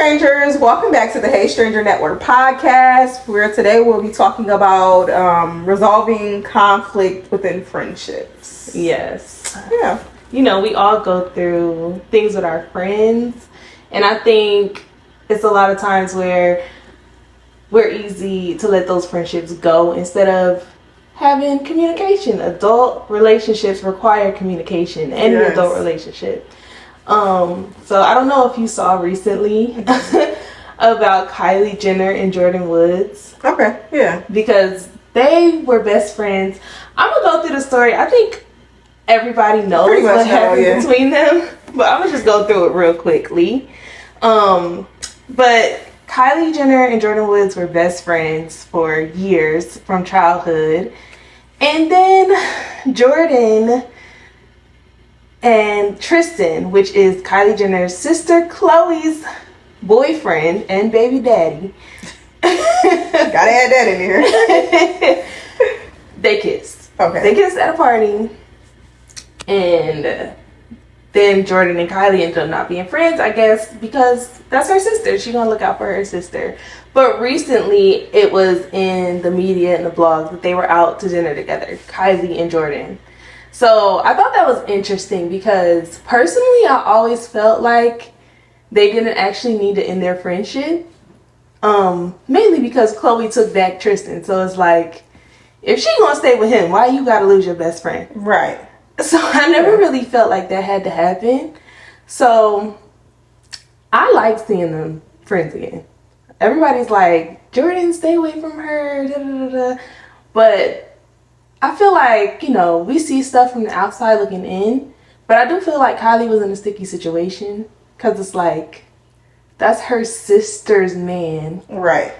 strangers, welcome back to the Hey Stranger Network podcast, where today we'll be talking about resolving conflict within friendships. Yes. Yeah. You know, we all go through things with our friends, and I think it's a lot of times where we're easy to let those friendships go instead of having communication. Adult relationships require communication, any adult relationship. So I don't know if you saw recently about Kylie Jenner and Jordyn Woods. Okay, yeah. Because they were best friends. I'm going to go through the story. I think everybody knows what happened between them. But I'm going to just go through it real quickly. But Kylie Jenner and Jordyn Woods were best friends for years from childhood. And then Jordyn and Tristan, which is Kylie Jenner's sister Khloe's boyfriend and baby daddy. Gotta add that in here. They kissed. Okay. They kissed at a party. And then Jordyn and Kylie ended up not being friends, I guess, because that's her sister. She's gonna look out for her sister. But recently, it was in the media and the blogs that they were out to dinner together, Kylie and Jordyn. So I thought that was interesting because personally, I always felt like they didn't actually need to end their friendship. Mainly because Khloe took back Tristan. So it's like, if she gonna stay with him, why you gotta lose your best friend? Right. So I never really felt like that had to happen. So I like seeing them friends again. Everybody's like, Jordyn, stay away from her, da, da, da, da. But I feel like, you know, we see stuff from the outside looking in, but I do feel like Kylie was in a sticky situation because it's like, that's her sister's man. Right.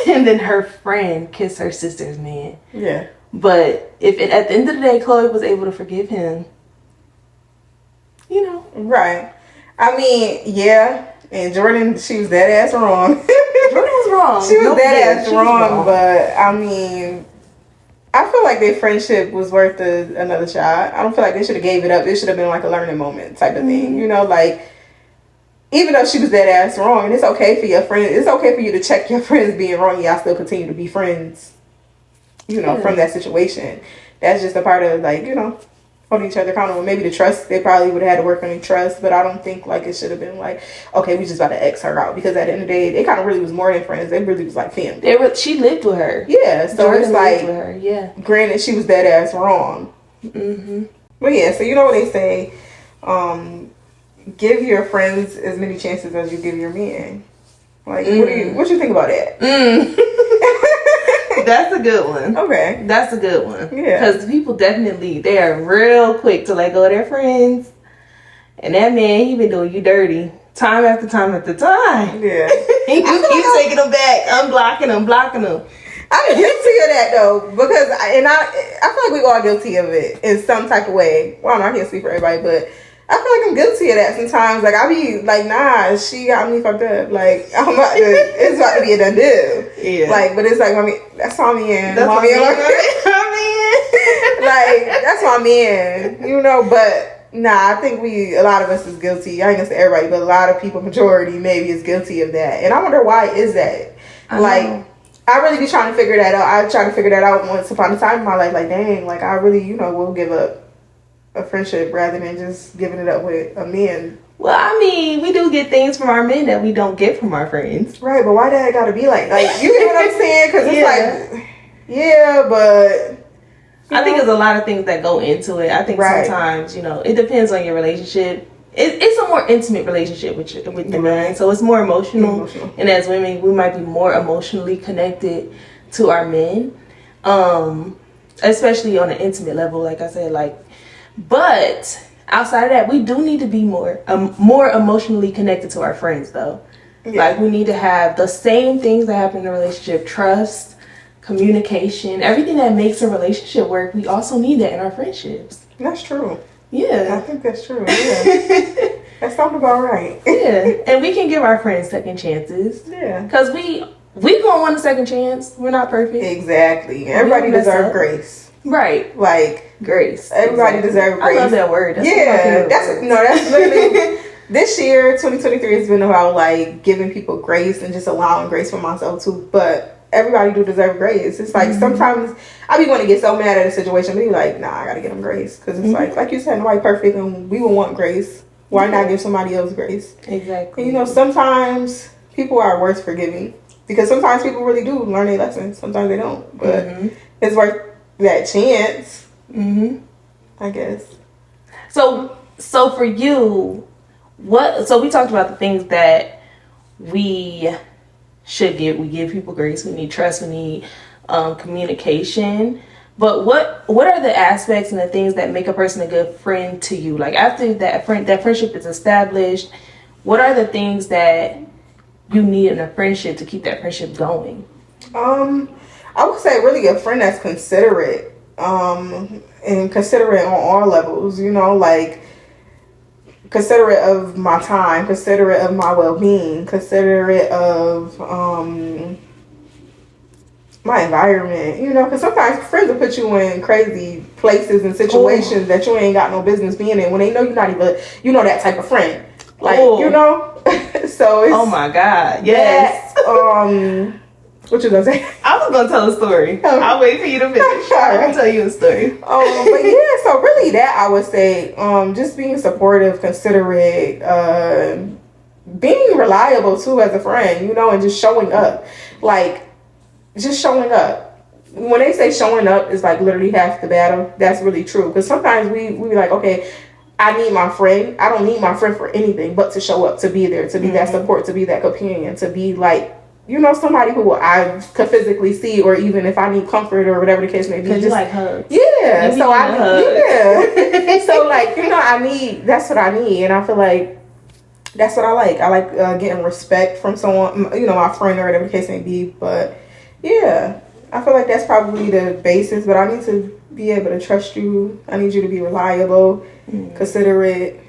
And then her friend kissed her sister's man. Yeah. But if at the end of the day, Khloe was able to forgive him, you know. Right. I mean, yeah. And Jordyn, she was dead ass wrong. Jordyn was wrong. She was dead ass wrong, but I mean, I feel like their friendship was worth another shot. I don't feel like they should have gave it up. It should have been like a learning moment type of thing. You know, like, even though she was dead ass wrong, and it's okay for your friend, it's okay for you to check your friends being wrong, y'all still continue to be friends, you know, from that situation. That's just a part of, like, you know, holding each other accountable. Maybe the trust, they probably would have had to work on the trust, but I don't think, like, it should have been like, okay, we just about to X her out, because at the end of the day, it kind of really was more than friends. They really was like family. She lived with her. Yeah, so Jordyn it's like, lived with her. Yeah. Granted, she was dead ass wrong. Mm-hmm. But yeah, so you know what they say, give your friends as many chances as you give your men. Like, what you think about that? That's a good one. Okay. That's a good one. Yeah. Because people definitely, they are real quick to let go of their friends. And that man, he been doing you dirty time after time after time. Yeah. You keep taking them back, unblocking them, blocking them. I'm guilty of that though, because I feel like we all guilty of it in some type of way. Well, I can't speak for everybody, but I feel like I'm guilty of that sometimes. Like, I be like, nah, she got me fucked up. Like, it's about to be a done deal. Yeah. Like, but it's like, that's my man. That's my man. Like, that's my man. You know, but nah, I think a lot of us is guilty. I ain't gonna say everybody, but a lot of people, majority maybe, is guilty of that. And I wonder why is that? Like, I really be trying to figure that out. I tried to figure that out once upon a time in my life. Like, dang, like, I really, you know, will give up a friendship rather than just giving it up with a man. Well, I mean, we do get things from our men that we don't get from our friends. Right, but why that gotta be like you get what I'm saying? Because it's like, yeah, but I think there's a lot of things that go into it. I think sometimes, you know, it depends on your relationship. It's a more intimate relationship with the man, so it's more emotional. And as women, we might be more emotionally connected to our men, especially on an intimate level, like I said, like. But outside of that, we do need to be more emotionally connected to our friends, though. Yeah. Like, we need to have the same things that happen in a relationship: trust, communication, everything that makes a relationship work. We also need that in our friendships. That's true. Yeah, I think that's true. Yeah. That sounds about right. Yeah, and we can give our friends second chances. Yeah, because we gonna want a second chance. We're not perfect. Exactly. Everybody deserves grace. Right. Like, grace. Everybody deserves grace. I love that word. That's literally this year, 2023, has been about like giving people grace and just allowing grace for myself too. But everybody do deserve grace. It's like sometimes I be want to get so mad at a situation, but be like, nah, I gotta give them grace because it's like you said, nobody perfect, and we will want grace. Why not give somebody else grace? Exactly. And, you know, sometimes people are worth forgiving because sometimes people really do learn their lessons. Sometimes they don't, but it's worth that chance. I guess. So for you, so we talked about the things that we should give. We give people grace. We need trust. We need communication. But what are the aspects and the things that make a person a good friend to you? Like after that friendship is established, what are the things that you need in a friendship to keep that friendship going? I would say really a friend that's considerate. And considerate on all levels. You know, like considerate of my time, considerate of my well-being, considerate of my environment, you know, because sometimes friends will put you in crazy places and situations that you ain't got no business being in when they know you're not even, you know, that type of friend. Like, you know? So it's... Oh my God, yes. What you gonna say? I was gonna tell a story. I'll wait for you to finish. I'll tell you a story. But yeah, so really that I would say, just being supportive, considerate, being reliable too as a friend, you know, and just showing up. Like, just showing up. When they say showing up is like literally half the battle, that's really true. Because sometimes we be like, okay, I need my friend. I don't need my friend for anything but to show up, to be there, to be that support, to be that companion, to be like, you know, somebody who I could physically see, or even if I need comfort or whatever the case may be. Because you like hugs. Yeah. So So like, you know, that's what I need. And I feel like that's what I like. I like getting respect from someone, you know, my friend or whatever the case may be. But yeah, I feel like that's probably the basis. But I need to be able to trust you. I need you to be reliable, considerate,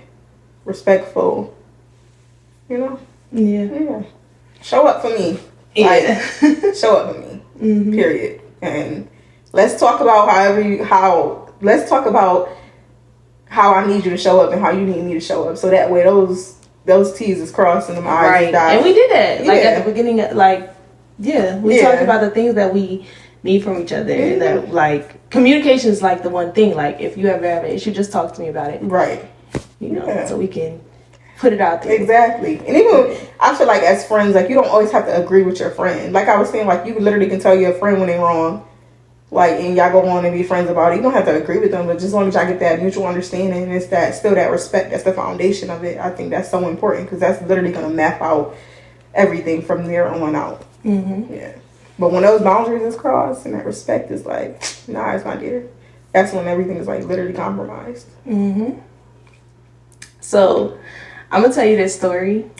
respectful. You know? Yeah. Show up for me. Yeah. Like, show up for me. Period. And let's talk about how I need you to show up and how you need me to show up. So that way those T's is crossed and the I's is dotted. And we did that. Like at the beginning, we talked about the things that we need from each other. And that like communication is like the one thing. Like if you ever have an issue, just talk to me about it. Right. You know, so we can put it out there. Exactly. And even I feel like as friends, like you don't always have to agree with your friend. Like I was saying, like you literally can tell your friend when they're wrong. Like, and y'all go on and be friends about it. You don't have to agree with them, but just as long as y'all get that mutual understanding, and it's still that respect, that's the foundation of it. I think that's so important because that's literally going to map out everything from there on out. Yeah. But when those boundaries is crossed and that respect is like, nah, it's not there. That's when everything is like literally compromised. So I'm going to tell you this story.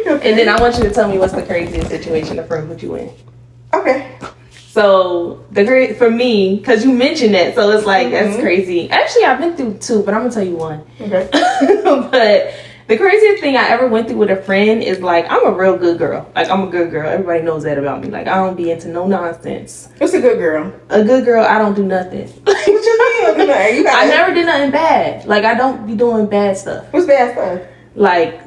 And then I want you to tell me what's the craziest situation a friend put you in. Okay. So for me, because you mentioned that, so it's like that's crazy. Actually, I've been through two, but I'm gonna tell you one. Okay. But the craziest thing I ever went through with a friend is like I'm a real good girl. Like I'm a good girl. Everybody knows that about me. Like I don't be into no nonsense. What's a good girl? A good girl, I don't do nothing. What you mean? I never did nothing bad. Like I don't be doing bad stuff. What's bad stuff? Like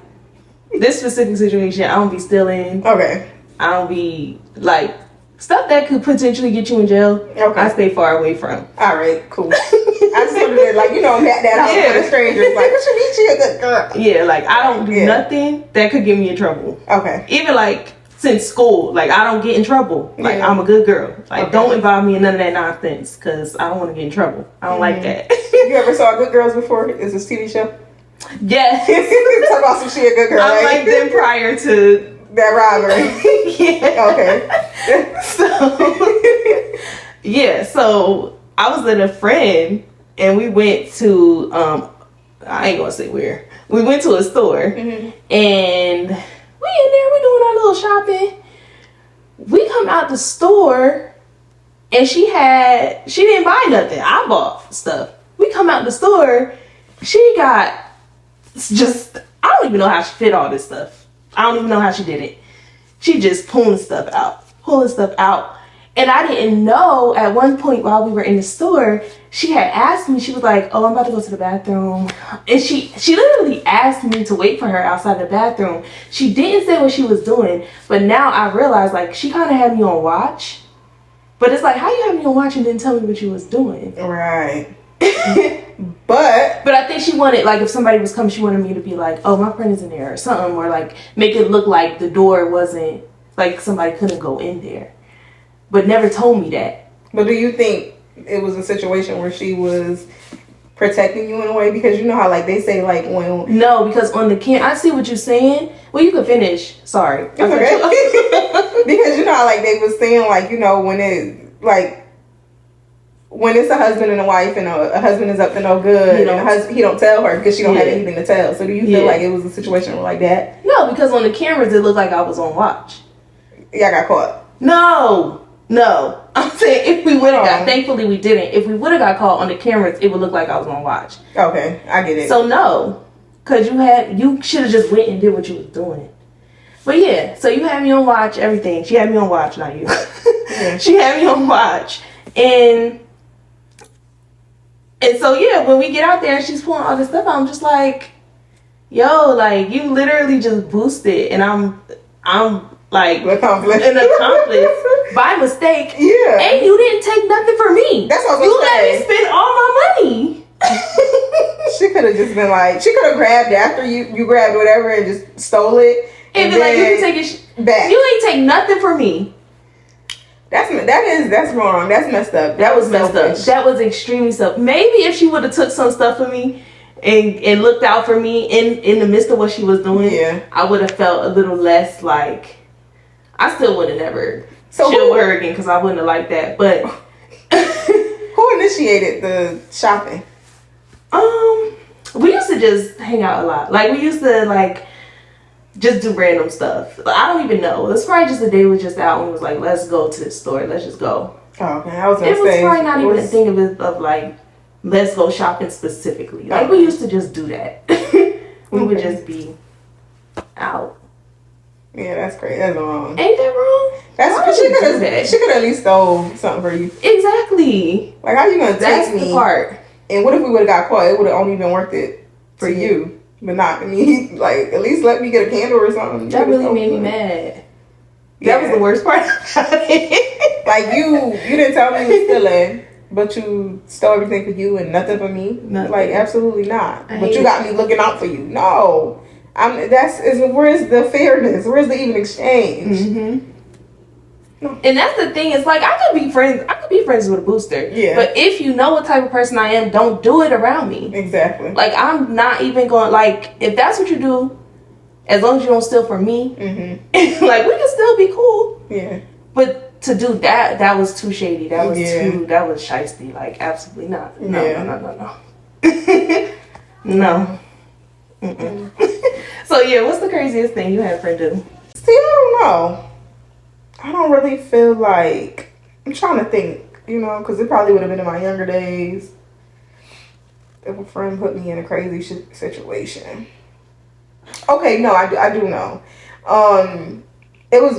this specific situation, I don't be stealing. Okay. I don't be like. Stuff that could potentially get you in jail, I stay far away from. All right, cool. I just wanted to, like, you know, map that out for the strangers. Like, what you mean she a good girl? Yeah, like, I don't do nothing that could get me in trouble. Okay. Even, like, since school, like, I don't get in trouble. Like, I'm a good girl. Like, don't involve me in none of that nonsense, because I don't want to get in trouble. I don't like that. You ever saw Good Girls before? Is this TV show? Yes. Talk about some she a good girl, I like them prior to... that robbery. Yeah. Okay. So I was with a friend and we went to I ain't gonna say where. We went to a store and we in there, we doing our little shopping. We come out the store and she didn't buy nothing. I bought stuff. We come out the store, she got just I don't even know how she fit all this stuff. I don't even know how she did it. She just pulling stuff out. And I didn't know at one point while we were in the store, she had asked me, she was like, oh, I'm about to go to the bathroom. And she literally asked me to wait for her outside the bathroom. She didn't say what she was doing, but now I realize, like, she kind of had me on watch. But it's like, how you have me on watch and didn't tell me what you was doing? Right. But I think she wanted, like, if somebody was coming, she wanted me to be like, oh, my friend is in there or something, or like make it look like the door wasn't, like, somebody couldn't go in there. But never told me that. But do you think it was a situation where she was protecting you in a way? Because you know how, like, they say, like, when... No, because on the I see what you're saying. Well, you can finish. Sorry. It's okay. Because you know how, like, they was saying, like, you know, when it, like, when it's a husband and a wife and a husband is up to no good, and he don't tell her because she don't have anything to tell. So do you feel like it was a situation like that? No, because on the cameras it looked like I was on watch. Yeah, I got caught. No. I'm saying if we would have got, thankfully we didn't. If we would have got caught on the cameras, it would look like I was on watch. Okay, I get it. So no, because you should have just went and did what you was doing. But yeah, so you had me on watch, everything. She had me on watch, not you. Yeah. She had me on watch. And so yeah, when we get out there and she's pulling all this stuff out, I'm just like, yo, like, you literally just boosted, and I'm like an accomplice by mistake. Yeah. And you didn't take nothing from me. That's what you let me spend all my money. She could have just been like, she could have grabbed after you grabbed whatever and just stole it. And be like, you can take it back. You ain't take nothing from me. That's wrong. That's messed up. That was messed up. That was extremely selfish. Maybe if she would have took some stuff from me and looked out for me in the midst of what she was doing, I would have felt a little less like. I still would have never chilled with her again because I wouldn't have liked that. But who initiated the shopping? We used to just hang out a lot. Like, we used to, like, just do random stuff. I don't even know. It was probably just a day we were just out and was like, let's go to the store. Let's just go. Oh, okay. I was gonna say. It was probably not even a thing of like, let's go shopping specifically. Like, we used to just do that. We would just be out. Yeah, that's crazy. That's wrong. Ain't that wrong? She could at least stole something for you. Exactly. Like, how you gonna take me? That's the part. And what if we would have got caught? It would have only been worth it for you, but not me. Like, at least let me get a candle or something. That really made me mad. That was the worst part about it. Like, you didn't tell me you were stealing, but you stole everything for you and nothing for me. Nothing. Like, absolutely not. But you got me looking out for you. No. Where's the fairness? Where's the even exchange? Mm-hmm. No. And that's the thing. It's like, I could be friends with a booster. Yeah. But if you know what type of person I am, don't do it around me. Exactly. Like, I'm not even going, like, if that's what you do, as long as you don't steal from me, like, we can still be cool. Yeah. But to do that was too shady. That was that was shiesty. Like, absolutely not. No. No. So yeah, what's the craziest thing you had a friend do? See, I don't know. I don't really feel like, I'm trying to think, because it probably would have been in my younger days if a friend put me in a crazy situation. Okay, no, I do know. It was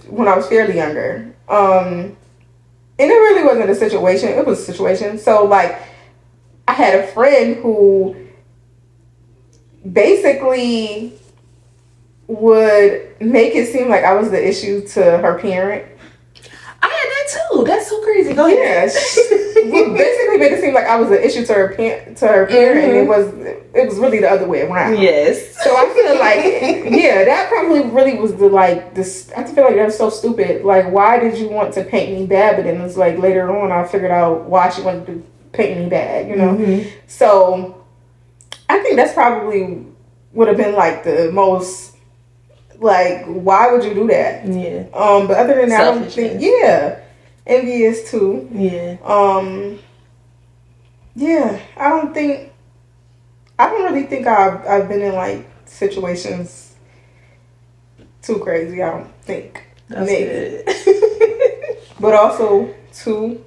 when I was fairly younger. And it really wasn't a situation. It was a situation. So, like, I had a friend who basically would make it seem like I was the issue to her parent. I had that too. That's so crazy. Go ahead. Yeah, basically made it seem like I was the issue to her parent, and it was really the other way around. Yes. So I feel like, that probably really was this. I feel like that's so stupid. Like, why did you want to paint me bad? But then it's like later on I figured out why she wanted to paint me bad. So I think that's probably would have been like the most. Like, why would you do that? Yeah. But other than that, I don't think. Yeah. Envious too. Yeah. Yeah. I don't really think I've been in like situations too crazy. I don't think. That's good. But also too,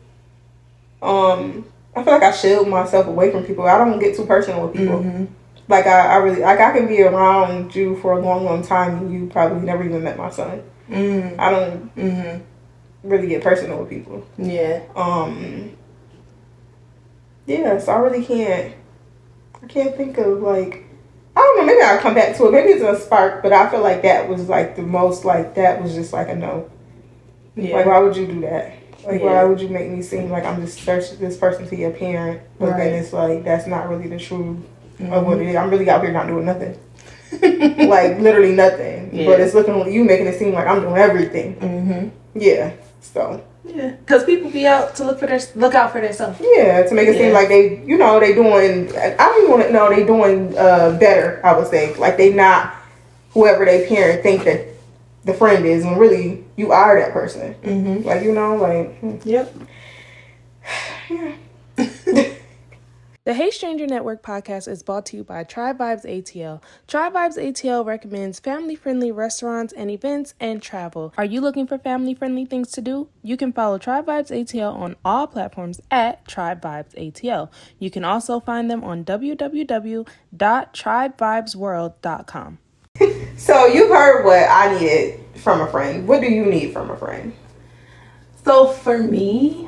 I feel like I shield myself away from people. I don't get too personal with people. Like, I really, like, I can be around you for a long, long time and you probably never even met my son. I don't, really get personal with people. Yeah. Yeah, so I can't think of, like, I don't know, maybe I'll come back to it. Maybe it's a spark, but I feel like that was, like, the most, like, that was just, like, a no. Yeah. Like, why would you do that? Like, why would you make me seem like I'm just searching this person to your parent, but then it's, like, that's not really the truth of what it is. I'm really out here not doing nothing. Like, literally nothing. Yeah. But it's looking like you making it seem like I'm doing everything. Yeah, so. Yeah, because people be out to look out for themselves. Yeah, to make it seem like they doing, I don't even want to know they doing better, I would say. Like, they not whoever they parent think that the friend is, when really you are that person. Like, Yep. Yeah. The Hey Stranger Network podcast is brought to you by Tribe Vibes ATL. Tribe Vibes ATL recommends family-friendly restaurants and events and travel. Are you looking for family-friendly things to do? You can follow Tribe Vibes ATL on all platforms at Tribe Vibes ATL. You can also find them on www.tribevibesworld.com. So you've heard what I needed from a friend. What do you need from a friend? So for me,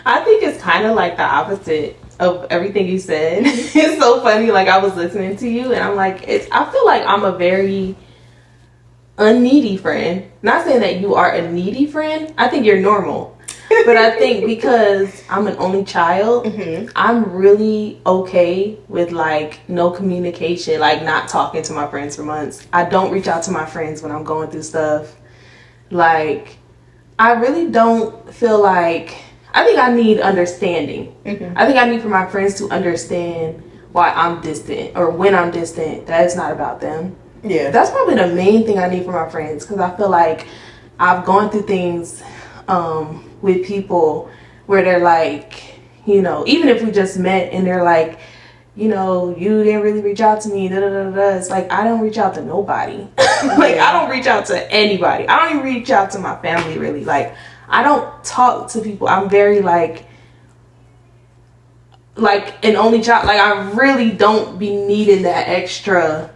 I think it's kind of like the opposite of everything you said. It's so funny. Like, I was listening to you and I'm like, I feel like I'm a very unneedy friend. Not saying that you are a needy friend. I think you're normal. But I think because I'm an only child, I'm really okay with, like, no communication, like not talking to my friends for months. I don't reach out to my friends when I'm going through stuff. Like, I really don't feel like, I think I need understanding. I think I need for my friends to understand why I'm distant, or when I'm distant, that it's not about them. Yeah. That's probably the main thing I need from my friends, because I feel like I've gone through things with people where they're like, even if we just met and they're like, you didn't really reach out to me, It's like, I don't reach out to nobody. Like, I don't reach out to anybody. I don't even reach out to my family, really. Like, I don't talk to people. I'm very, like an only child. Like, I really don't be needing that extra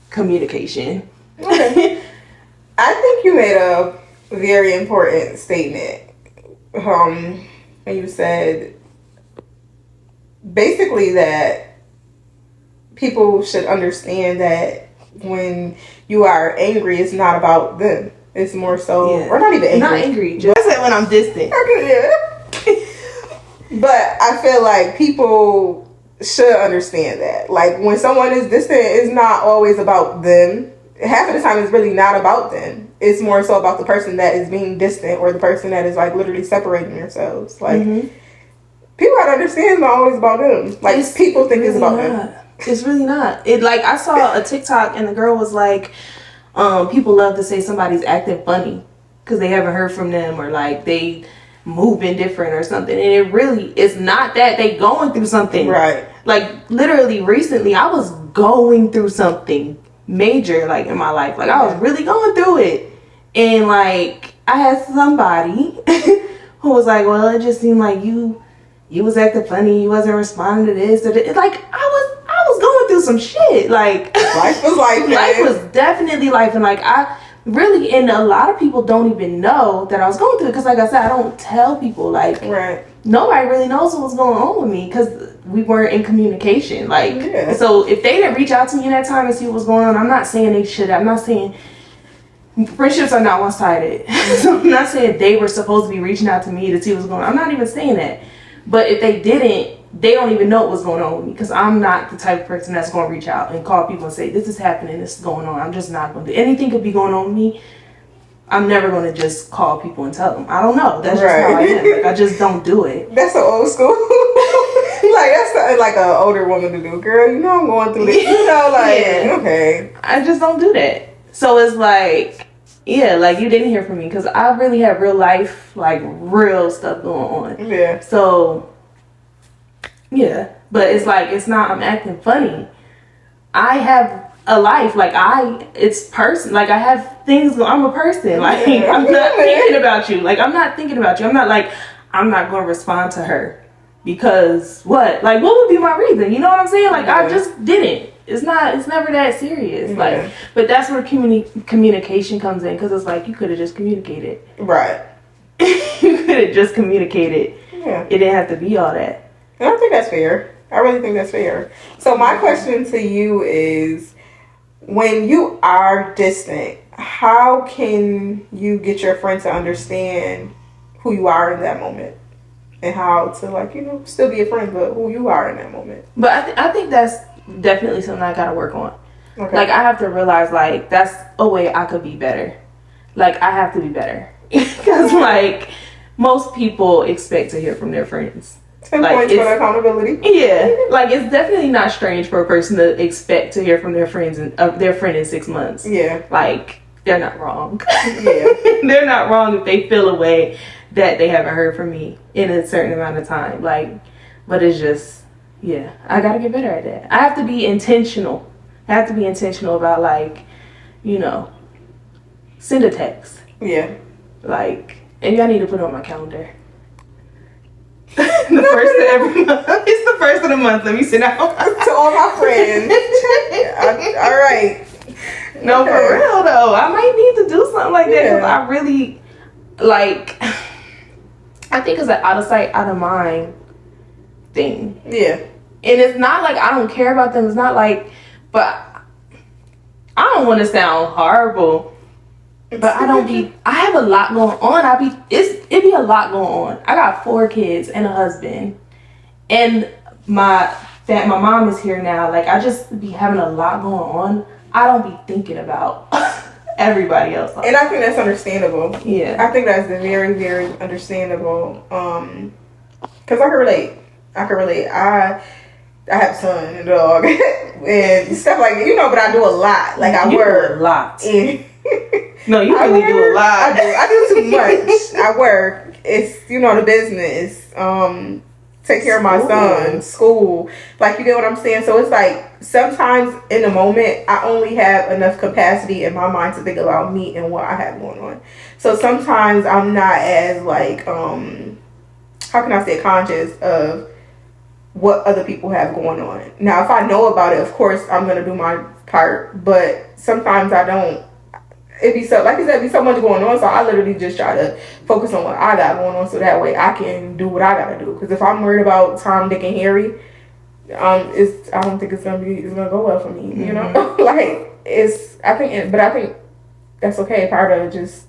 communication. Okay. I think you made a very important statement. When you said basically that people should understand that when you are angry, it's not about them. It's more so, or not even angry. Not angry. Just when I'm distant. Okay, But I feel like people should understand that. Like, when someone is distant, it's not always about them. Half of the time, it's really not about them. It's more so about the person that is being distant, or the person that is, like, literally separating themselves. Like, people gotta understand it's not always about them. Like, people think it's about them. It's really not. I saw a TikTok and the girl was like, people love to say somebody's acting funny because they haven't heard from them, or like they moving different or something, and it's not that they going through something. Right. Like, literally recently I was going through something major, like, in my life. Like, I was really going through it, and like I had somebody who was like, well, it just seemed like you was acting funny, you wasn't responding to this or that. It's like I was going through some shit. Like, life was life. Life was definitely life, and like I really, and a lot of people don't even know that I was going through it, because like I said, I don't tell people. Like, nobody really knows what's going on with me because we weren't in communication. Like, so if they didn't reach out to me in that time and see what was going on, I'm not saying they should. I'm not saying friendships are not one-sided. So I'm not saying they were supposed to be reaching out to me to see what's going on. I'm not even saying that. But if they didn't, they don't even know what was going on with me, because I'm not the type of person that's going to reach out and call people and say, this is happening, this is going on. I'm just not going to do anything. Could be going on with me. I'm never going to just call people and tell them. I don't know. That's just how I am. Like, I just don't do it. That's so old school. Like, that's something like an older woman to do. Girl, I'm going through this. Okay. I just don't do that. So it's like, like, you didn't hear from me because I really have real life, like, real stuff going on. Yeah. So, but it's like, it's not, I'm acting funny. I have a life. Like, it's person. Like, I have things. I'm a person. Like, I'm not thinking about you. Like, I'm not thinking about you. I'm not like, I'm not going to respond to her because what? Like, what would be my reason? You know what I'm saying? Like, I just didn't. it's never that serious. Like, but that's where communication comes in, because it's like, you could have just communicated. Right. You could have just communicated. Yeah. It didn't have to be all that. And I think that's fair. I really think that's fair. So my question to you is, when you are distant, how can you get your friend to understand who you are in that moment? And how to, like, you know, still be a friend, but who you are in that moment. But I think that's definitely something I gotta work on. Okay. Like, I have to realize, like, that's a way I could be better. Like, I have to be better. Because, like, most people expect to hear from their friends. 10 like, points for accountability. Yeah. Like, it's definitely not strange for a person to expect to hear from their friends and their friend in 6 months. Yeah. Like, they're not wrong. Yeah. They're not wrong if they feel a way that they haven't heard from me in a certain amount of time. Like, but it's just, yeah, I gotta get better at that. I have to be intentional. I have to be intentional about, like, you know, send a text. Yeah. Like, maybe I need to put it on my calendar. The first of every month. It's the first of the month. Let me send out to all my friends. All right. No, okay. For real though. I might need to do something like that, because I really, like, I think it's an out of sight, out of mind thing. Yeah. And it's not like I don't care about them. It's not like, but I don't want to sound horrible. But I have a lot going on. It be a lot going on. I got 4 kids and a husband. And my mom is here now. Like, I just be having a lot going on. I don't be thinking about everybody else. And I think that's understandable. Yeah. I think that's very, very understandable. Because I can relate. I have a son and a dog and stuff like that, you know, but I do a lot. Like, I work do a lot. No, you really do a lot. I do too much. I work. It's, you know, the business. Take care of my son, school. Like, you get what I'm saying? So it's like, sometimes in the moment, I only have enough capacity in my mind to think about me and what I have going on. So sometimes I'm not as, like, how can I say, conscious of what other people have going on. Now, if I know about it, of course, I'm going to do my part. But sometimes I don't. It be so, like you said, be so much going on, so I literally just try to focus on what I got going on, so that way I can do what I gotta do. Because if I'm worried about Tom, Dick, and Harry, I don't think it's gonna go well for me. You know, like, I think that's okay. Part of just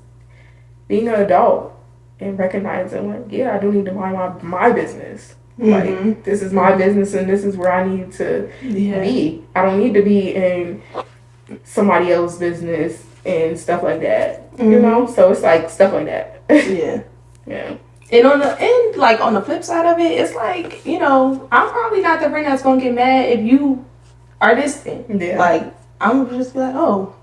being an adult and recognizing, like, yeah, I do need to mind my business. Like, this is my business, and this is where I need to be. I don't need to be in somebody else's business and stuff like that, you know. So it's like stuff like that. Yeah. And on the flip side of it, it's like, you know, I'm probably not the friend that's gonna get mad if you are distant. Yeah. Like, I'm gonna just be like, oh,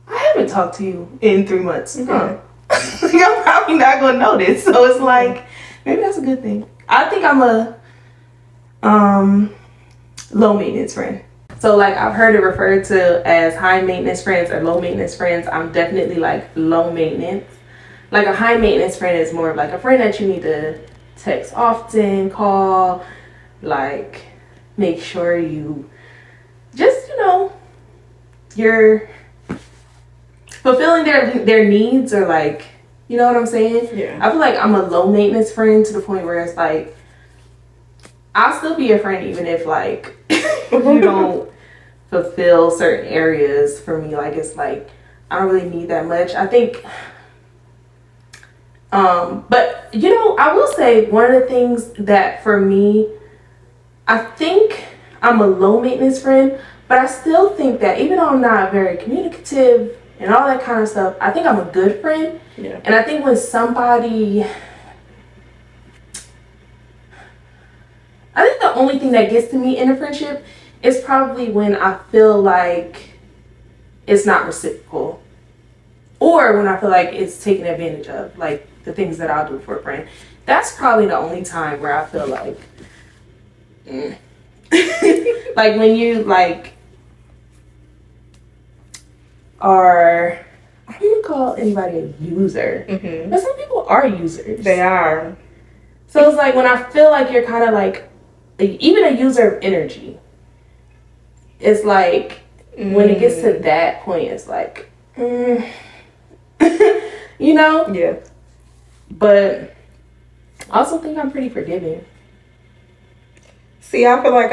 I haven't talked to you in 3 months. Like, I'm probably not gonna notice. So it's like, maybe that's a good thing. I think I'm a low maintenance friend. So, like, I've heard it referred to as high maintenance friends or low maintenance friends. I'm definitely, like, low maintenance. Like, a high maintenance friend is more of, like, a friend that you need to text often, call, like, make sure you just, you know, you're fulfilling their needs, or, like, you know what I'm saying? Yeah. I feel like I'm a low maintenance friend to the point where it's like, I'll still be your friend even if, like, you don't fulfill certain areas for me. Like, it's like, I don't really need that much. I think, but, you know, I will say one of the things that for me, I think I'm a low maintenance friend, but I still think that even though I'm not very communicative and all that kind of stuff, I think I'm a good friend. Yeah. And I think when somebody, I think the only thing that gets to me in a friendship is probably when I feel like it's not reciprocal, or when I feel like it's taken advantage of, like the things that I'll do for a friend. That's probably the only time where I feel like, like when you like are, I don't call anybody a user, but some people are users. They are. So it's like when I feel like you're kind of like even a user of energy. it's like when it gets to that point, it's like, you know? Yeah. But I also think I'm pretty forgiving. See, I feel like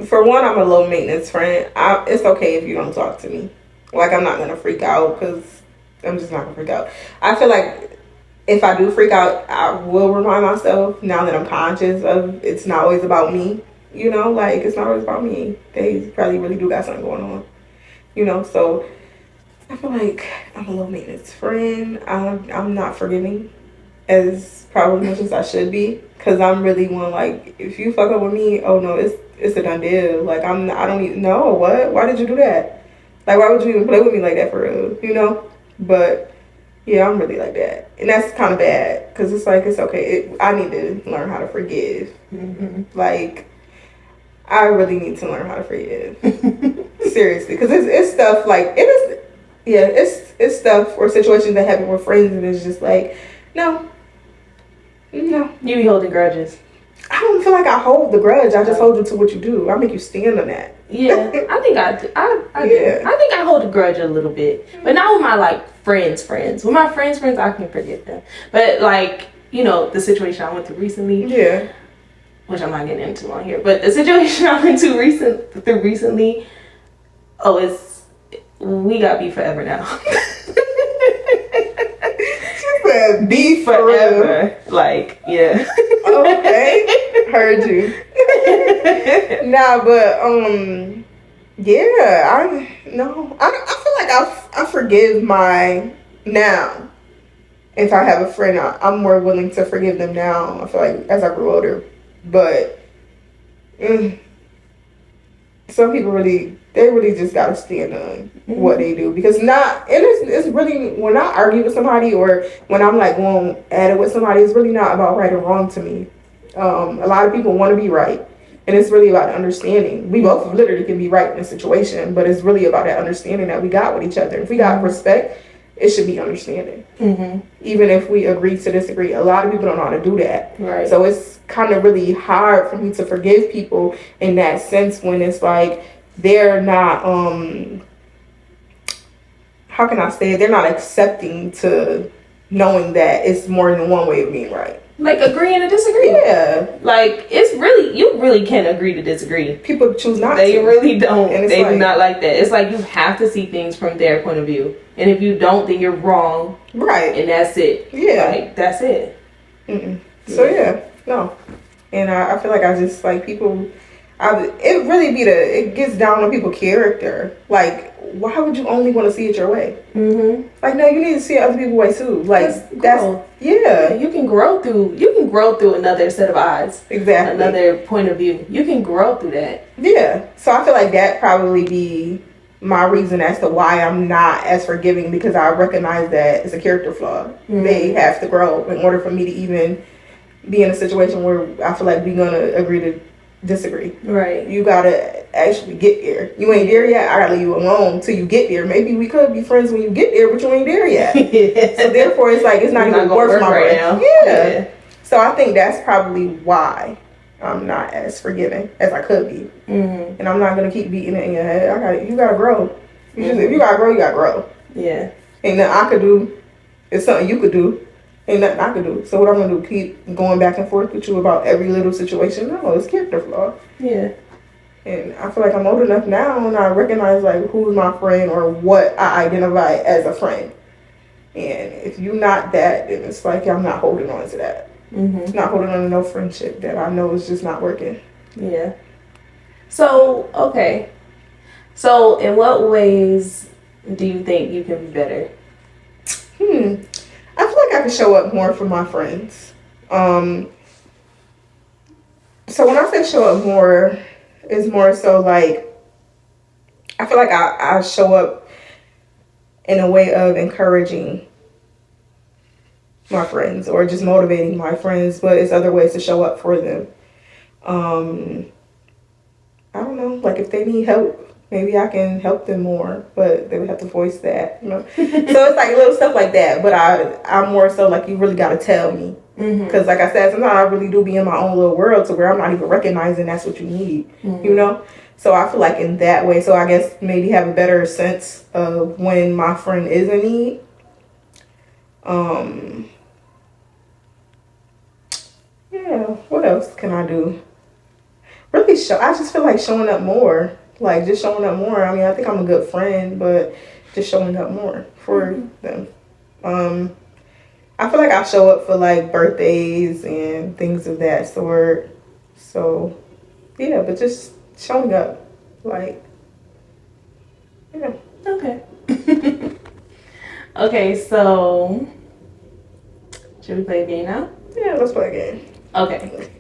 for one, I'm a low maintenance friend. It's okay if you don't talk to me. Like, I'm not gonna freak out because I'm just not gonna freak out. I feel like if I do freak out, I will remind myself now that I'm conscious of it's not always about me. You know, like, it's not always about me. They probably really do got something going on. You know, so I feel like I'm a low maintenance friend. I'm not forgiving as probably much as I should be, because I'm really one, like, if you fuck up with me, oh no, it's a done deal. Like, I don't even know what. Why did you do that? Like, why would you even play with me like that for real? You know? But yeah, I'm really like that, and that's kind of bad because it's like it's okay. I need to learn how to forgive. Like, I really need to learn how to forgive. Seriously, because it's stuff like it is. Yeah, it's stuff or situations that happen with friends, and it's just like, no. You be holding grudges. I don't feel like I hold the grudge. I just hold you to what you do. I make you stand on that. Yeah, I think I do. I do. I think I hold a grudge a little bit, but not with my like friends. With my friends, I can forgive them. But like, you know, the situation I went through recently. Yeah. Which I'm not getting into on here, but the situation I went through recently. Oh, we got beef forever now. Beef forever. Like, yeah. Okay. Heard you. Nah, but yeah, I feel like I forgive now. If I have a friend, I'm more willing to forgive them now. I feel like as I grew older, but some people really just gotta stand on what they do, because it's really, when I argue with somebody or when I'm like going at it with somebody, it's really not about right or wrong to me. A lot of people want to be right, and it's really about understanding. We both literally can be right in a situation, but it's really about that understanding that we got with each other. If we got respect, it should be understanding. Even if we agree to disagree, a lot of people don't know how to do that. Right. So it's kind of really hard for me to forgive people in that sense, when it's like they're not how can I say it? They're not accepting to knowing that it's more than one way of being right. Like agreeing to disagree. Yeah. Like, you really can't agree to disagree. People choose not to. They really don't. They do not like that. It's like you have to see things from their point of view. And if you don't, then you're wrong. Right. And that's it. Yeah. Like, that's it. So yeah, no. And I feel like I just, like, people, it really it gets down on people's character. Like, why would you only want to see it your way? Like, no, you need to see it other people's way too. Like, that's yeah. You can grow through another set of eyes. Exactly. Another point of view. You can grow through that. Yeah. So I feel like that probably be my reason as to why I'm not as forgiving, because I recognize that it's a character flaw. They have to grow in order for me to even be in a situation where I feel like we're gonna agree to disagree. Right. You gotta actually get there. You ain't there yet. I gotta leave you alone till you get there. Maybe we could be friends when you get there, but you ain't there yet. Yeah. So therefore, it's like it's not even worth my right breath. Yeah. So I think that's probably why I'm not as forgiving as I could be. And I'm not gonna keep beating it in your head. You gotta grow. If you gotta grow, you gotta grow. Yeah. Ain't nothing I could do. It's something you could do. Ain't nothing I could do. So what I'm gonna do? Keep going back and forth with you about every little situation? No, it's character flaw. Yeah. And I feel like I'm old enough now, and I recognize like who's my friend or what I identify as a friend. And if you're not that, then it's like I'm not holding on to that. Not holding on to no friendship that I know is just not working. Yeah. So, okay. So, in what ways do you think you can be better? I feel like I can show up more for my friends. So when I say show up more, it's more so like, I feel like I show up in a way of encouraging my friends or just motivating my friends, but it's other ways to show up for them. I don't know, like if they need help, maybe I can help them more, but they would have to voice that, you know. So it's like little stuff like that, but I'm more so like, you really got to tell me Because like I said, sometimes I really do be in my own little world to where I'm not even recognizing that's what you need, you know? So I feel like in that way, so I guess maybe have a better sense of when my friend is in need. Yeah, what else can I do? Really, I just feel like showing up more. Like, just showing up more. I mean, I think I'm a good friend, but just showing up more for them. I feel like I show up for, like, birthdays and things of that sort. So, yeah, but just showing up. Like, yeah. Okay. Okay, so should we play a game now? Yeah, let's play a game. Okay.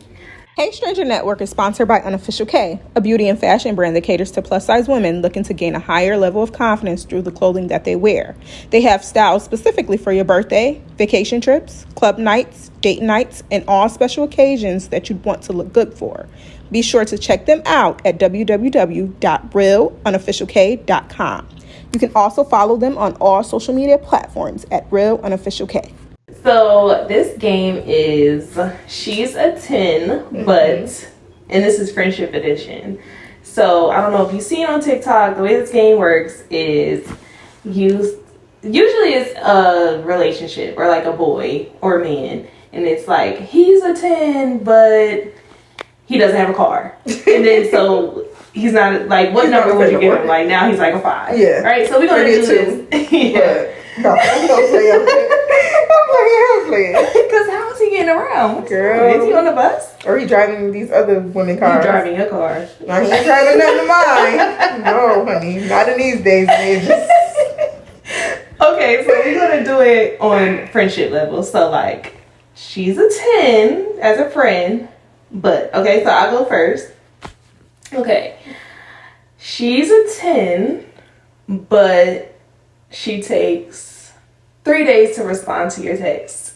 Hey Stranger Network is sponsored by Unofficial K, a beauty and fashion brand that caters to plus-size women looking to gain a higher level of confidence through the clothing that they wear. They have styles specifically for your birthday, vacation trips, club nights, date nights, and all special occasions that you'd want to look good for. Be sure to check them out at www.realunofficialk.com. You can also follow them on all social media platforms at realunofficialk. So this game is she's a 10, but and this is friendship edition. So I don't know if you've seen on TikTok, the way this game works is usually it's a relationship or like a boy or a man, and it's like he's a 10 but he doesn't have a car. And then so he's not like, what number would you give him? Like now he's like a 5. Yeah. Right? So we're gonna do this. Yeah. No, I'm gonna play. I'm playing. Because how is he getting around? Girl. Is he on the bus? Or he driving these other women cars? He's driving your car. No, he ain't driving nothing of mine. No, honey. Not in these days, baby. Okay, so we're going to do it on friendship level. So, like, she's a 10 as a friend. But, okay, so I'll go first. Okay. She's a 10, but she takes 3 days to respond to your text.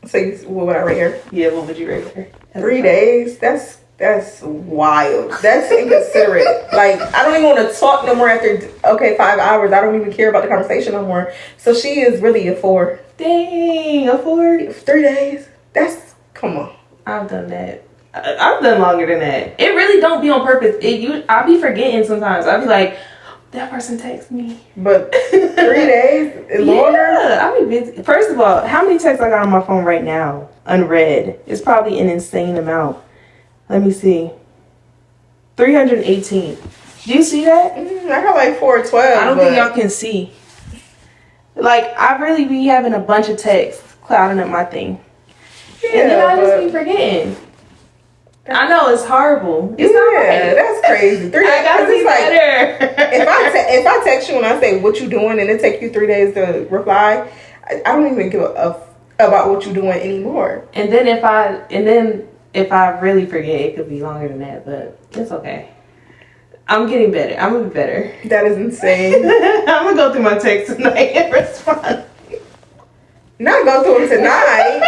So what would I rate her? Yeah, what would you rate her? 3 days? That's wild. That's inconsiderate. Like, I don't even want to talk no more after 5 hours. I don't even care about the conversation no more. So she is really a 4. Dang, a 4? 3 days? Come on. I've done that. I've done longer than that. It really don't be on purpose. I'll be forgetting sometimes. I'll be like, that person texts me. But 3 days is longer? Yeah, I'll be busy. First of all, how many texts I got on my phone right now unread? It's probably an insane amount. Let me see. 318. Do you see that? I got like 412. I don't think y'all can see. Like, I really be having a bunch of texts clouding up my thing. Yeah, and then I just be forgetting. I know it's horrible. It's not right. That's crazy. 3 days. I gotta be better. If I text you and I say what you doing and it take you 3 days to reply, I don't even give a about what you doing anymore. And then if I really forget, it could be longer than that, but it's okay. I'm getting better. I'm gonna be better. That is insane. I'm gonna go through my text tonight and respond. Not go through them tonight.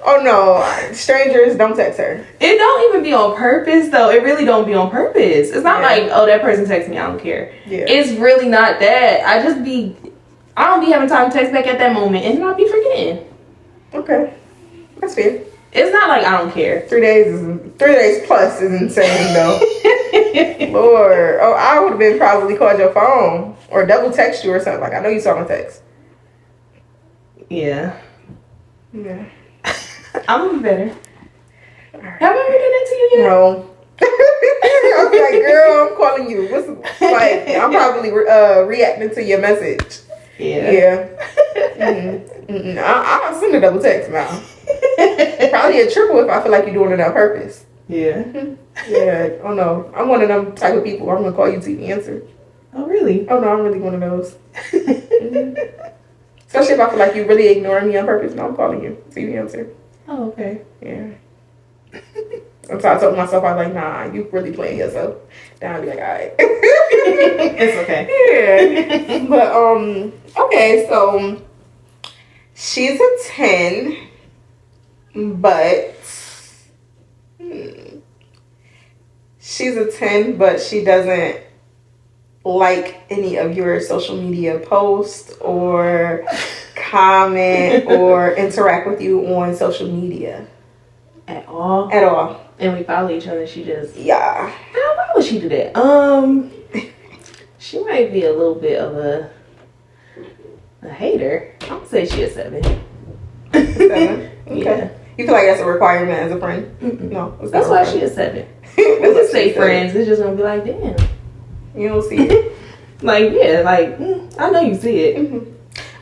Oh no, strangers don't text her. It don't even be on purpose though. It really don't be on purpose. It's not like, oh, that person texts me, I don't care. Yeah. It's really not that. I don't be having time to text back at that moment and I'll be forgetting. Okay. That's fair. It's not like I don't care. 3 days plus is insane though. Lord. Oh, I would have been probably called your phone or double text you or something. Like, I know you saw my text. Yeah. Yeah. I'm gonna be better. Have I ever done that to you yet? No. I'm like, girl, I'm calling you. I'm probably reacting to your message. Yeah. I'll send a double text now. Probably a triple if I feel like you're doing it on purpose. Yeah. Yeah. Oh no. I'm one of them type of people. I'm gonna call you till you answer. Oh really? Oh no, I'm really one of those. Especially if I feel like you really ignoring me on purpose. No, I'm calling you till you answer. Oh, okay. Yeah. Sometimes I told myself, I'm like, nah, you really playing yourself. Then I'll be like, all right. It's okay. Yeah. But, okay, so she's a 10, but she's a 10, but she doesn't like any of your social media posts or comment or interact with you on social media At all. at all. And we follow each other. She just Yeah. why would she do that? She might be a little bit of a hater. I would say she a 7. 7? Okay. Yeah. You feel like that's a requirement as a friend? Mm-mm. No. That's why she a 7. We can say friends. It's just gonna be like, damn. You don't see it. Like, yeah, like, I know you see it. Mm-hmm.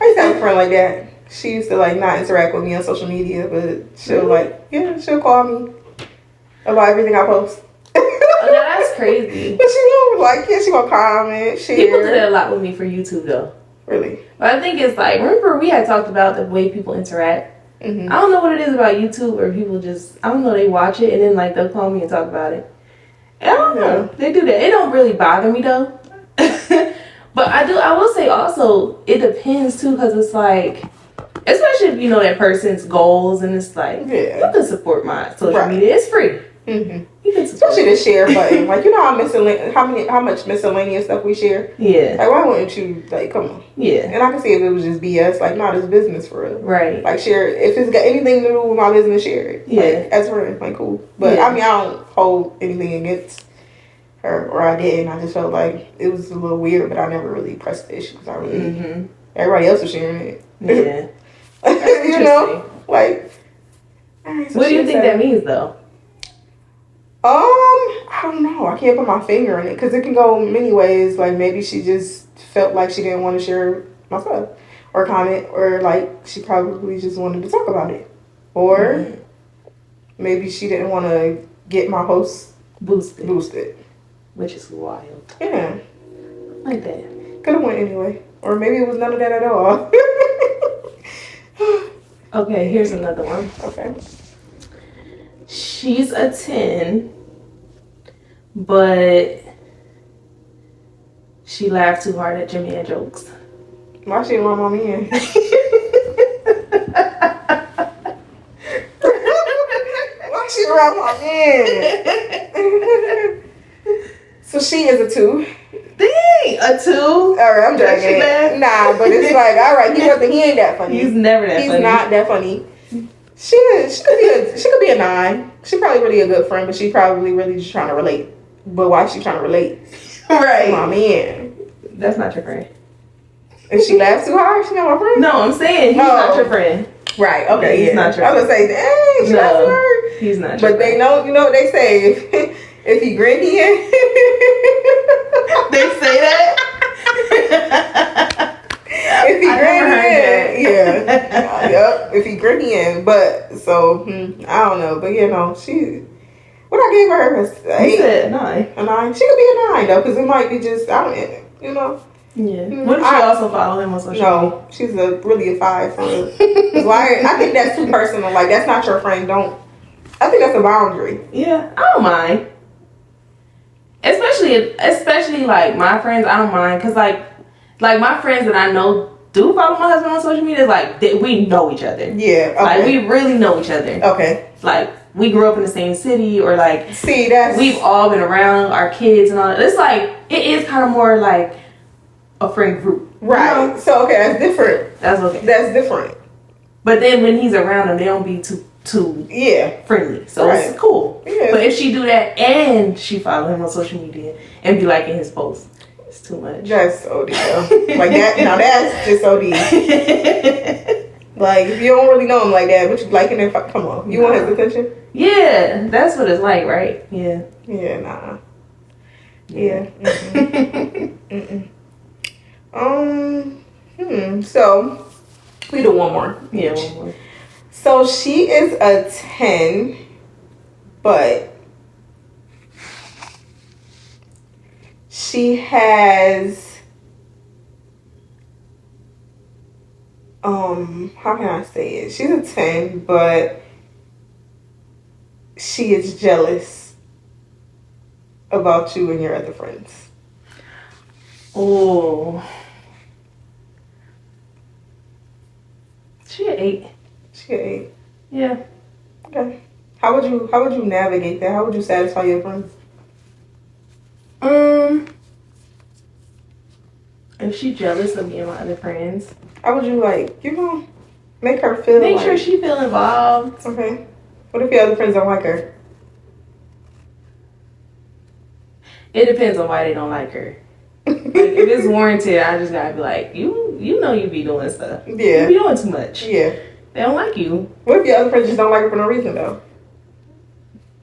I used to have a friend like that. She used to like not interact with me on social media, but she'll call me about everything I post. Oh, now that's crazy. But she will she gonna comment, share. People do that a lot with me for YouTube though. Really? But I think it's like, remember we had talked about the way people interact. Mm-hmm. I don't know what it is about YouTube where people just, I don't know, they watch it and then like they'll call me and talk about it. I don't know. They do that. It don't really bother me though. But I will say also, it depends too, because it's like, especially if you know that person's goals and it's like, you can support my social media. It's free. Mm-hmm. You can support especially the share button. Like, you know how much miscellaneous stuff we share? Yeah. Like, why wouldn't you, like, come on? Yeah. And I can see if it was just BS, like, no, it's business for real. Right. Like, share it. If it's got anything to do with my business, share it. Yeah. Like, as friends, like, cool. But, I mean, I don't hold anything against her, or I didn't. I just felt like it was a little weird, but I never really pressed the issue because I really, everybody else was sharing it. Yeah. You know? Like, right, so what do you think that means, though? I don't know. I can't put my finger on it because it can go many ways. Like, maybe she just felt like she didn't want to share my stuff or comment, or like she probably just wanted to talk about it, or maybe she didn't want to get my post boosted, which is wild. Yeah, like that. Could have went anyway, or maybe it was none of that at all. Okay, here's another one. Okay. She's a 10, but she laughed too hard at Jimmy and jokes. Why she run my man? Why she run my man? So she is a 2. Dang, a 2? All right, I'm joking. Nah, but it's like, all right, he ain't that funny. He's never that funny. He's not that funny. She could be a 9. She probably really a good friend, but she probably really just trying to relate. But why is she trying to relate? Right. My man. That's not your friend. If she laughs too hard, she not my friend? No, I'm saying he's not your friend. Right, okay, he's not your friend. I was going to say, dang, she laughs too hard. He's not your friend. But they know, you know what they say, if he grin, he in. They say that? If he grin, yeah. Yep, if he grin, he in. But, so, I don't know. But, you know, what I gave her was 8. You said 9. A 9. She could be a 9, though, because it might be just, I don't, you know. Yeah. What if she also follow him on social media? No, she's really a 5. Why? I think that's too personal. Like, that's not your friend. I think that's a boundary. Yeah, I don't mind. Especially like my friends, I don't mind, because like my friends that I know do follow my husband on social media, like we know each other. Yeah, okay. Like we really know each other. Okay. Like we grew up in the same city, or like we've all been around our kids and all that. It's like it is kind of more like a friend group, right? You know? So okay, that's different. That's okay. That's different. But then when he's around them, they don't be too friendly, so it's cool. Yeah. But if she do that and she follow him on social media and be liking his posts, it's too much. That's OD though. Like that. Now that's just OD. Like if you don't really know him like that, but you liking him, come on, you want his attention? Yeah, that's what it's like, right? Yeah. Yeah. Nah. Yeah. So we do one more. Yeah, one more. So she is a 10, but she has, how can I say it? She's a 10, but she is jealous about you and your other friends. Oh. She an 8. She an 8. Yeah. Okay. How would you navigate that? How would you satisfy your friends? If she jealous of me and my other friends, how would you make her feel? Make sure she feel involved. Okay. What if your other friends don't like her? It depends on why they don't like her. Like, if it's warranted, I just gotta be like, you know you be doing stuff. Yeah. You be doing too much. Yeah. They don't like you. What if your other friends just don't like her for no reason though?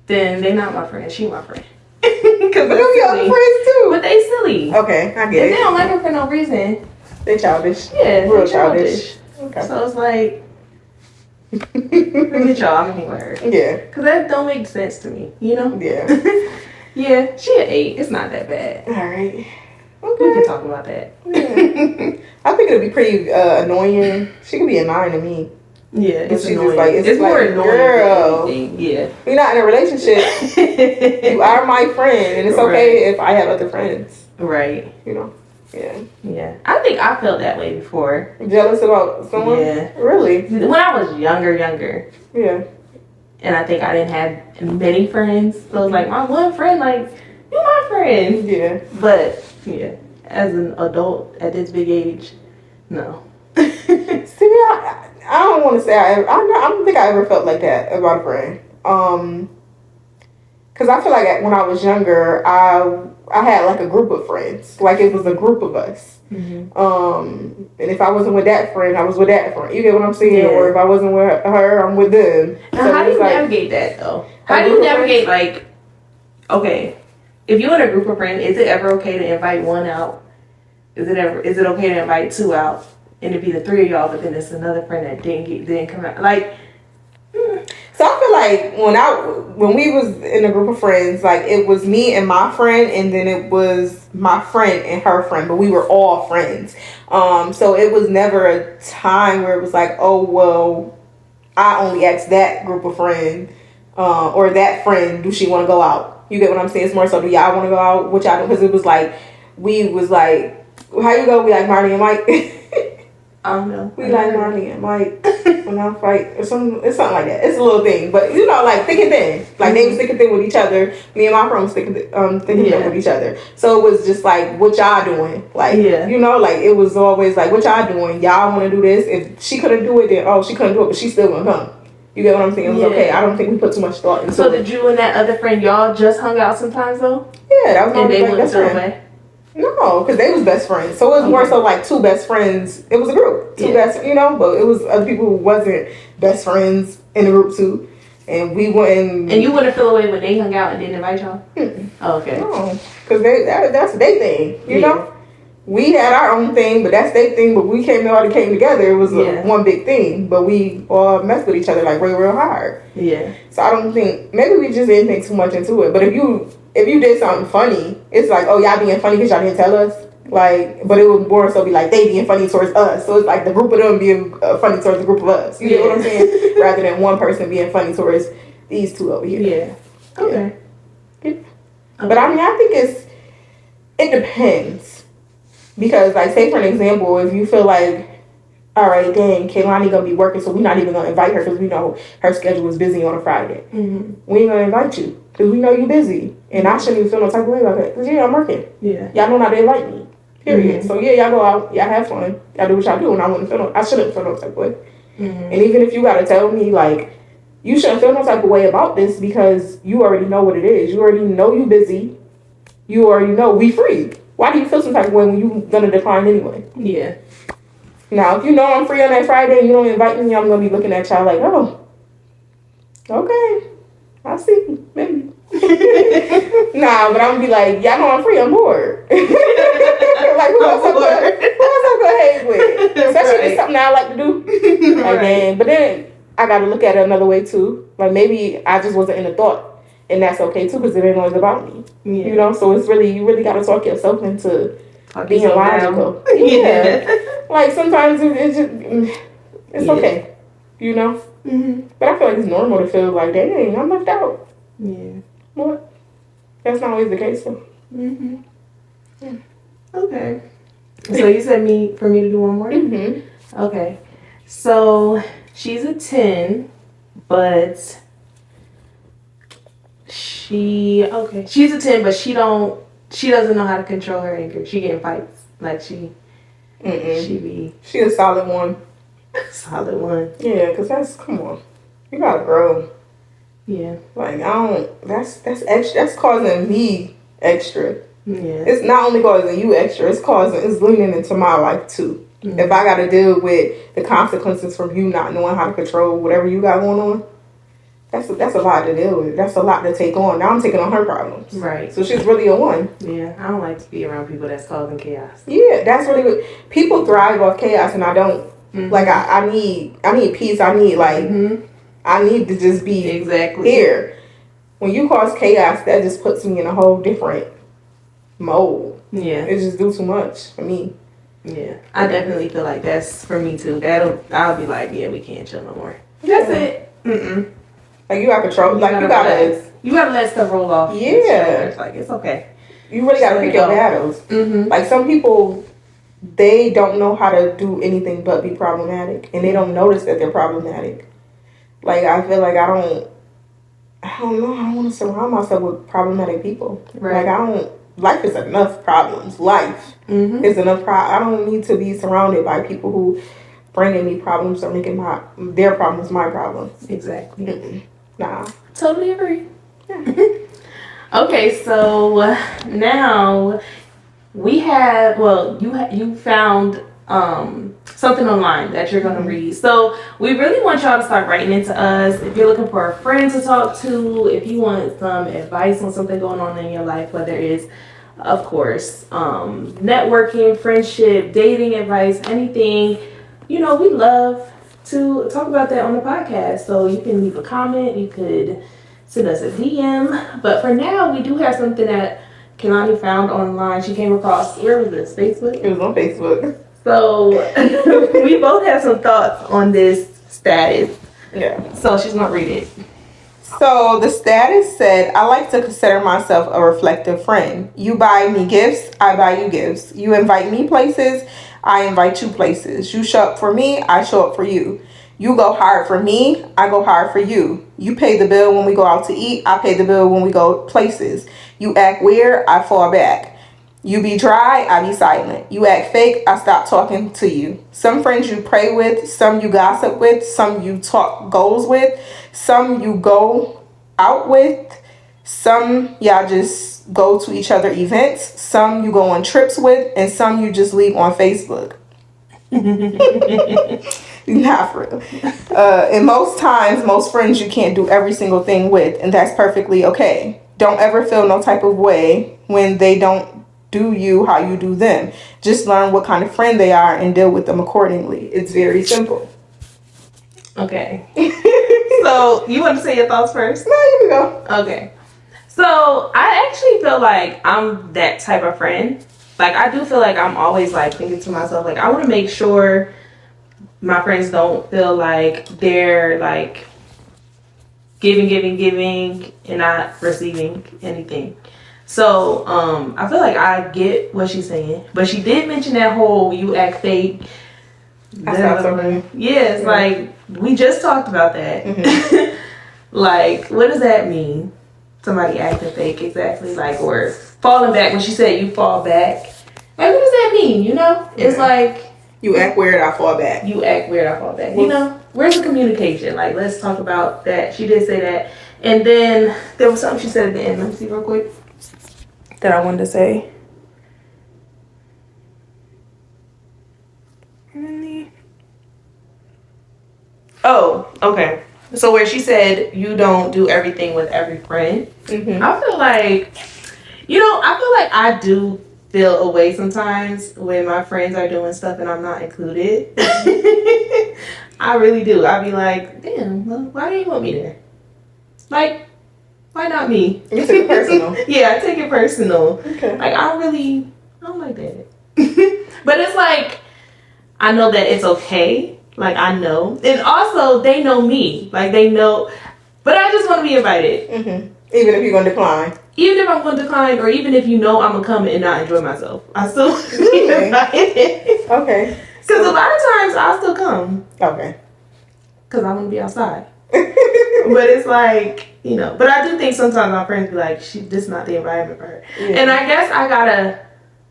Then they not my friend. She my friend. But them your other friends too. But they silly. Okay, I get If it. they don't like her for no reason, They childish. yeah, Real childish. Okay. So it's like, look at y'all, I'm here with her. Yeah. Cause that don't make sense to me, you know? Yeah. Yeah, she an 8. It's not that bad. All right. We Okay. can talk about that. Yeah. I think it'd be pretty annoying. She could be a 9 to me. Yeah, it's she's annoying. just like, it's more like, annoying girl, than anything. Yeah. We're not in a relationship. You are my friend, and it's okay if I have other friends. Right. You know. Yeah. Yeah. I think I felt that way before. Jealous about someone? Yeah. Really? When I was younger. Yeah. And I think I didn't have many friends. So it was like my one friend, like, you my friend. Yeah. But yeah, as an adult at this big age, no. See, I don't want to say I don't think I ever felt like that about a friend. Because I feel like when I was younger, I had like a group of friends. Like it was a group of us. Mm-hmm. And if I wasn't with that friend, I was with that friend. You get what I'm saying? Yeah. Or if I wasn't with her, I'm with them. Now, so how do you navigate that though? How do you navigate like, okay, if you're in a group of friends, is it ever okay to invite one out? Is it okay to invite 2 out? And it'd be the 3 of y'all, but then it's another friend that didn't come out. Like, so I feel like when we was in a group of friends, like it was me and my friend, and then it was my friend and her friend, but we were all friends. So it was never a time where it was like, oh well, I only asked that group of friends, or that friend, do she want to go out? You get what I'm saying? It's more so, do y'all want to go out? What y'all do? Because it was like, we was like, how you go? We like Marty and Mike. I don't know. We like Marty and Mike when I fight. It's something like that. It's a little thing, but you know, like thick and thin. Like they was thick and thin with each other. Me and my friend was thick and thin with each other. So it was just like, what y'all doing? Like, you know, like it was always like, what y'all doing? Y'all want to do this? If she couldn't do it, then she couldn't do it, but she still gonna come. You get what I'm saying? It was okay. I don't think we put too much thought into it. So did you and that other friend, y'all just hung out sometimes though? Yeah, that was my best friend. Away? No, because they was best friends. So it was more so like 2 best friends. It was a group. 2 best, you know, but it was other people who wasn't best friends in the group too. And we wouldn't... And you wouldn't feel away when they hung out and didn't invite y'all? Oh, okay. No, because that's their thing, you know? We had our own thing, but that's their thing. But we all came together. It was one big thing. But we all messed with each other like real hard. Yeah. So I don't think... Maybe we just didn't think too much into it. But if you did something funny, it's like, oh, y'all being funny because y'all didn't tell us. Like, but it would more so be like they being funny towards us. So it's like the group of them being funny towards the group of us. You get what I'm saying? Rather than one person being funny towards these 2 over here. Yeah. Okay. Yeah. But I mean, I think it depends. Because, like, say for an example, if you feel like, all right, dang, Kailonij gonna be working, so we're not even gonna invite her because we know her schedule is busy on a Friday. Mm-hmm. We ain't gonna invite you because we know you busy, and I shouldn't even feel no type of way about that because I'm working. Yeah, y'all know not to invite me. Period. Mm-hmm. So y'all go out, y'all have fun, y'all do what y'all do, and I shouldn't feel no type of way. Mm-hmm. And even if you gotta tell me like, you shouldn't feel no type of way about this because you already know what it is. You already know you busy. You already know we free. Why do you feel some type of way when you gonna decline anyway? Yeah. Now, if you know I'm free on that Friday and you don't invite me, I'm gonna be looking at y'all like, oh, okay, I see, maybe. Nah, but I'm gonna be like, y'all know I'm free, I'm bored. Like, who else I'm gonna hang with? Especially if it's something I like to do. Like, but then I gotta look at it another way too. Like, maybe I just wasn't in the thought. And that's okay too, because it ain't always about me. Yeah. You know, so it's really, you really gotta talk yourself into being logical. Yeah. Like sometimes it's okay. You know? Mm-hmm. But I feel like it's normal to feel like, dang, I'm left out. Yeah. But that's not always the case though. Mm-hmm. Yeah. Okay. So you said for me to do one more? Mm-hmm. Okay. So she's a 10, but she's a 10, but she doesn't know how to control her anger. She get in fights. Like she She a solid one. Solid one. Yeah, because come on. You gotta grow. Yeah. Like, that's extra. That's causing me extra. Yeah. It's not only causing you extra, it's leaning into my life too. Mm-hmm. If I gotta deal with the consequences from you not knowing how to control whatever you got going on, that's a lot to deal with. That's a lot to take on. Now I'm taking on her problems. Right. So she's really a one. Yeah. I don't like to be around people that's causing chaos. Yeah, that's really good. People thrive off chaos and I don't. Mm-hmm. Like I need peace. I need I need to just be here. When you cause chaos, that just puts me in a whole different mode. Yeah. It just do too much for me. Yeah. I definitely feel like that's for me too. I'll be like, yeah, we can't chill no more. That's it. Like you got control. You gotta let stuff roll off. Yeah. It's like it's okay. You really gotta pick your battles. Mm-hmm. Like some people, they don't know how to do anything but be problematic, and they don't notice that they're problematic. Like I feel like I don't know. I don't want to surround myself with problematic people. Right. Like life is enough problems. Life is enough. I don't need to be surrounded by people who bringing me problems or making their problems my problems. Exactly. Mm-mm. Nah. Totally agree. Yeah. Okay, so now we have. Well, you found something online that you're going to read. So we really want y'all to start writing into us. If you're looking for a friend to talk to, if you want some advice on something going on in your life, whether it's, of course, networking, friendship, dating advice, anything, we'd love to talk about that on the podcast. So you can leave a comment, you could send us a DM. But for now, we do have something that Kailonij found online. She came across, where was this? Facebook? It was on Facebook. So we both have some thoughts on this status. Yeah. So she's gonna read it. So the status said, I like to consider myself a reflective friend. You buy me gifts, I buy you gifts. You invite me places, I invite you places. You show up for me, I show up for you. You go hard for me, I go hard for you. You pay the bill when we go out to eat, I pay the bill when we go places. You act weird, I fall back. You be dry, I be silent. You act fake, I stop talking to you. Some friends you pray with, some you gossip with, some you talk goals with, some you go out with, some y'all just go to each other events, some you go on trips with, and some you just leave on Facebook. Not for real. And most times, most friends you can't do every single thing with, and that's perfectly okay. Don't ever feel no type of way when they don't do you how you do them. Just learn what kind of friend they are and deal with them accordingly. It's very simple. Okay. So you want to say your thoughts first? No, you can go. Okay. So I actually feel like I'm that type of friend. Like I do feel like I'm always like thinking to myself, like I want to make sure my friends don't feel like they're like giving and not receiving anything. So, I feel like I get what she's saying, but she did mention that whole you act fake. Yes, like we just talked about that. Mm-hmm. Like, what does that mean? Somebody acting fake, exactly. Like, or falling back. When she said you fall back, like, what does that mean? It's like you act weird, I fall back. You act weird, I fall back. Where's the communication? Like, let's talk about that. She did say that, and then there was something she said at the end. Let me see real quick. That I wanted to say. Oh, okay. So where she said you don't do everything with every friend, I feel like, I do feel away sometimes when my friends are doing stuff and I'm not included. I really do. I be like, damn, well, why do you want me there? Like, why not me? You take it personal. Yeah, I take it personal. Okay. Like, I don't like that. But it's like, I know that it's okay. Like, I know. And also, they know me. Like, they know. But I just want to be invited. Mm-hmm. Even if you're going to decline. Even if I'm going to decline, or even if I'm going to come and not enjoy myself. I still want to be invited. Okay. Because a lot of times, I'll still come. Okay. Because I want to be outside. But it's like, but I do think sometimes my friends be like, this is not the environment for her. Yeah. And I guess I gotta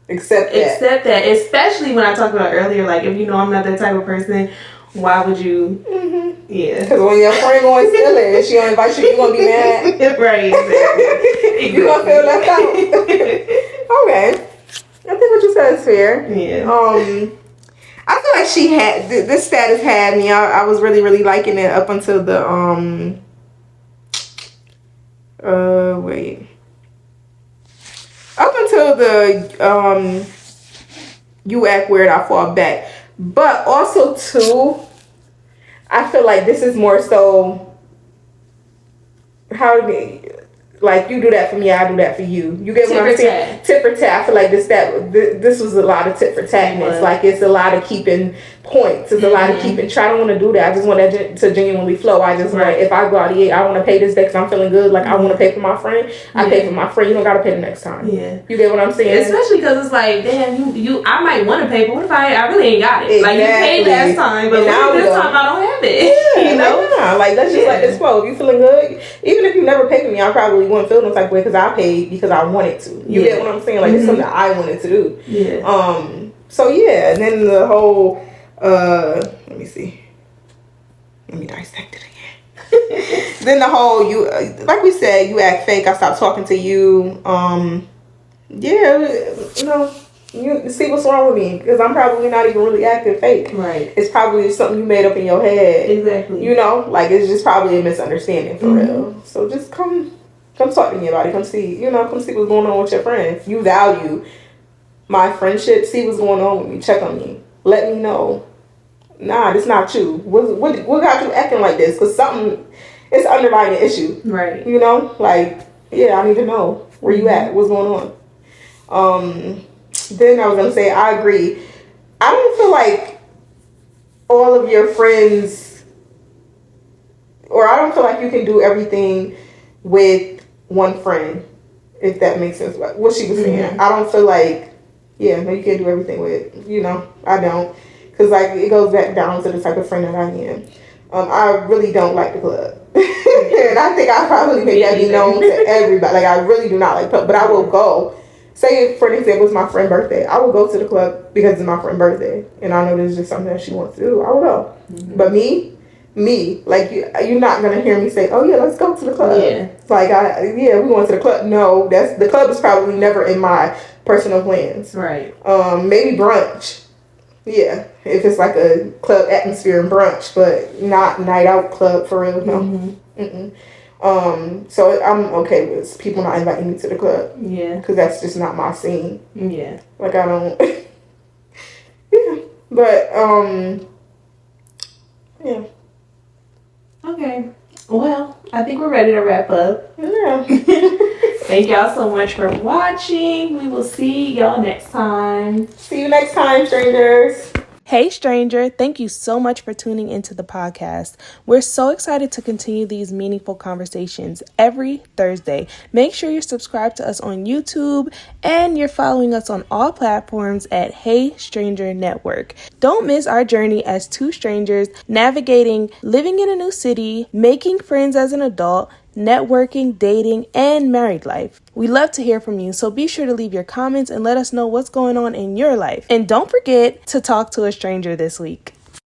Accept that. Especially when I talked about earlier, like if you know I'm not that type of person, why would you? Yeah. Because when your friend going to steal it and she don't invite you, you gonna be mad. Right. Exactly. You gonna feel left out. Okay. I think what you said is fair. Yeah. I feel like she had this status had me. I was really, really liking it up until the wait. Up until the you act weird, I fall back. But also too, I feel like this is more so like you do that for me, I do that for you. You get what I'm saying? Tit for tat. I feel like this was a lot of tit for tatness. Like it's a lot of keeping points. It's a lot of keeping. I don't want to do that. I just want that to genuinely flow. I just want, if I go out to eat, I want to pay this day because I'm feeling good. Like I want to pay for my friend. I pay for my friend. You don't got to pay the next time. Yeah. You get what I'm saying? Especially because it's like, damn, you. I might want to pay, but what if I really ain't got it? Exactly. Like you paid last time, but now this time I don't have it. Yeah, you know? Like let's just let this flow. If you feeling good, even if you never pay for me, I probably wouldn't feel no type of way because I paid because I wanted to. You get what I'm saying? Like it's something that I wanted to do. Yeah. So yeah, and then the whole let me see. Let me dissect it again. Then the whole you like we said, you act fake, I stopped talking to you. Yeah, you know, you see what's wrong with me because I'm probably not even really acting fake. Right. It's probably something you made up in your head. Exactly. You know, like it's just probably a misunderstanding for real. So just come talk to me about it. Come see what's going on with your friends. You value my friendship. See what's going on with me. Check on me. Let me know. Nah, this not you. What got you acting like this? Because it's an underlying issue. Right. You know, like, yeah, I need to know where you at. What's going on? Then I was going to say, I agree. I don't feel like all of your friends, or I don't feel like you can do everything with one friend, if that makes sense. What she was saying. I don't feel like, no, you can't do everything with, I don't. Because, like, it goes back down to the type of friend that I am. I really don't like the club. And I think I probably make that be known to everybody. Like, I really do not like club. But I will go. Say, for example, it's my friend's birthday. I will go to the club because it's my friend's birthday. And I know this is just something that she wants to do. I will go. But me, like, you're not going to hear me say, oh, yeah, let's go to the club. Yeah. Like, we going to the club. No, the club is probably never in my personal plans. Right. Maybe brunch. Yeah, if it's like a club atmosphere and brunch, but not night out club for real, no. So I'm okay with people not inviting me to the club. Yeah. Because that's just not my scene. Yeah. Like I don't. Yeah. But, yeah. Okay. Well, I think we're ready to wrap up. Yeah. Thank y'all so much for watching. We will see y'all next time. See you next time, strangers. Hey stranger, thank you so much for tuning into the podcast. We're so excited to continue these meaningful conversations every Thursday. Make sure you're subscribed to us on YouTube and you're following us on all platforms at Hey Stranger Network. Don't miss our journey as two strangers navigating living in a new city, making friends as an adult, networking, dating, and married life. We love to hear from you, so be sure to leave your comments and let us know what's going on in your life. And don't forget to talk to a stranger this week.